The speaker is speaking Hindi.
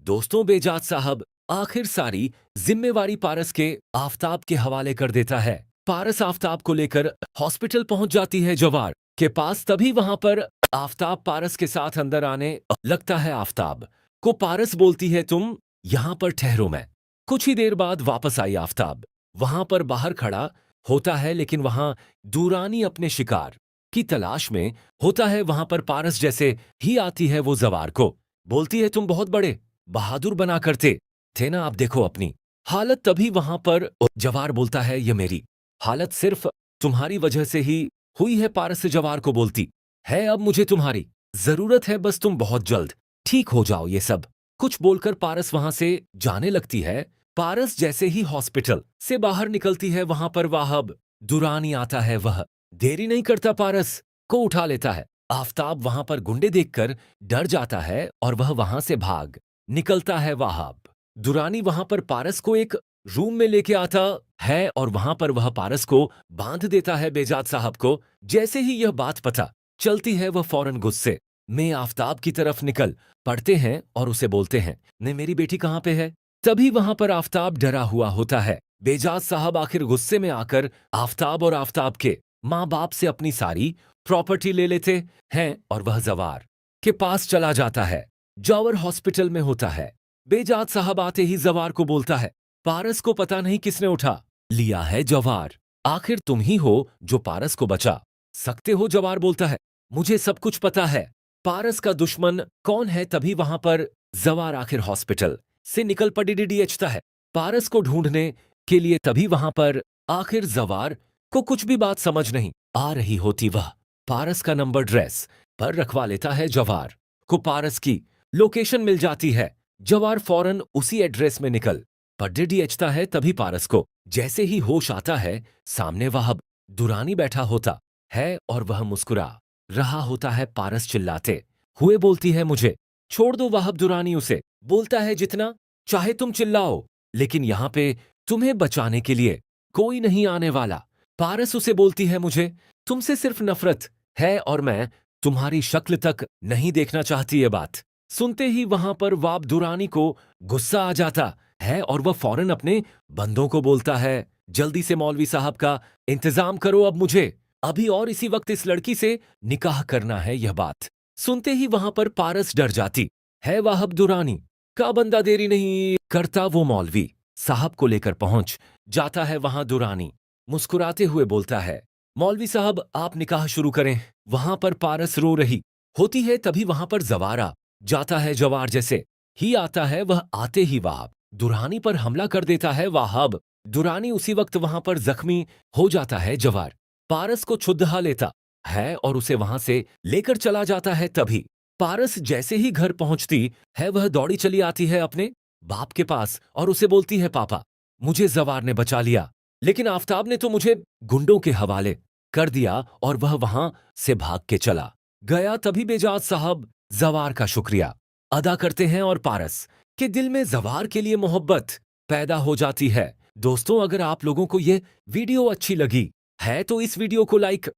दोस्तों, बेजात साहब आखिर सारी जिम्मेवारी पारस के आफताब के हवाले कर देता है। पारस आफताब को लेकर हॉस्पिटल पहुंच जाती है जवार के पास। तभी वहां पर आफताब पारस के साथ अंदर आने लगता है। आफताब को पारस बोलती है, तुम यहां पर ठहरो, मैं कुछ ही देर बाद वापस आई। आफताब वहां पर बाहर खड़ा होता है, लेकिन वहां दूरानी अपने शिकार की तलाश में होता है। वहां पर पारस जैसे ही आती है, वो जवार को बोलती है, तुम बहुत बड़े बहादुर बना करते थे ना, आप देखो अपनी हालत। तभी वहां पर जवार बोलता है, ये मेरी हालत सिर्फ तुम्हारी वजह से ही हुई है। पारस से जवार को बोलती है, अब मुझे तुम्हारी जरूरत है, बस तुम बहुत जल्द ठीक हो जाओ। ये सब कुछ बोलकर पारस वहां से जाने लगती है। पारस जैसे ही हॉस्पिटल से बाहर निकलती है, वहां पर वाहब दुरानी आता है। वह देरी नहीं करता, पारस को उठा लेता है। आफताब वहां पर गुंडे देखकर डर जाता है और वह वहां से भाग निकलता है। वाहब दुरानी वहां पर पारस को एक रूम में लेके आता है और वहां पर वह पारस को बांध देता है। बेजात साहब को जैसे ही यह बात पता चलती है, वह फौरन गुस्से में आफताब की तरफ निकल पड़ते हैं और उसे बोलते हैं, ने मेरी बेटी कहां पे है? तभी वहां पर आफताब डरा हुआ होता है। बेजात साहब आखिर गुस्से में आकर आफताब और आफताब के माँ बाप से अपनी सारी प्रॉपर्टी ले लेते हैं और वह जवार के पास चला जाता है। जवार हॉस्पिटल में होता है। बेजात साहब आते ही जवार को बोलता है, पारस को पता नहीं किसने उठा लिया है। जवार, आखिर तुम ही हो जो पारस को बचा सकते हो। जवार बोलता है, मुझे सब कुछ पता है, पारस का दुश्मन कौन है। तभी वहां पर जवार आखिर हॉस्पिटल से निकल पड़ता है पारस को ढूंढने के लिए। तभी वहां पर आखिर जवार को कुछ भी बात समझ नहीं आ रही होती। वह पारस का नंबर ड्रेस पर रखवा लेता है। जवार को पारस की लोकेशन मिल जाती है। जवार फौरन उसी एड्रेस में निकल पड़ता है। तभी पारस को जैसे ही होश आता है, सामने वाहब दुरानी बैठा होता है और वह मुस्कुरा रहा होता है। पारस चिल्लाते हुए बोलती है, मुझे छोड़ दो। वाहब दुरानी उसे बोलता है, जितना चाहे तुम चिल्लाओ, लेकिन यहां पे तुम्हें बचाने के लिए कोई नहीं आने वाला। पारस उसे बोलती है, मुझे तुमसे सिर्फ नफरत है और मैं तुम्हारी शक्ल तक नहीं देखना चाहती। ये बात सुनते ही वहां पर वाब दुरानी को गुस्सा आ जाता है और वह फौरन अपने बंदों को बोलता है, जल्दी से मौलवी साहब का इंतजाम करो, अब मुझे अभी और इसी वक्त इस लड़की से निकाह करना है। यह बात सुनते ही वहां पर पारस डर जाती है। वाहब दुरानी का बंदा देरी नहीं करता, वो मौलवी साहब को लेकर पहुंच जाता है। वहां दुरानी मुस्कुराते हुए बोलता है, मौलवी साहब आप निकाह शुरू करें। वहां पर पारस रो रही होती है। तभी वहां पर जवारा जाता है। जवार जैसे ही आता है, वह आते ही वाहब दुरानी पर हमला कर देता है। वाहब दुरानी उसी वक्त वहां पर जख्मी हो जाता है। जवार पारस को छुद्दहा लेता है और उसे वहां से लेकर चला जाता है। तभी पारस जैसे ही घर पहुंचती है, वह दौड़ी चली आती है अपने बाप के पास और उसे बोलती है, पापा मुझे जवार ने बचा लिया, लेकिन आफताब ने तो मुझे गुंडों के हवाले कर दिया और वह वहां से भाग के चला गया। तभी बेजात साहब जवार का शुक्रिया अदा करते हैं और पारस के दिल में जवार के लिए मोहब्बत पैदा हो जाती है। दोस्तों, अगर आप लोगों को ये वीडियो अच्छी लगी है तो इस वीडियो को लाइक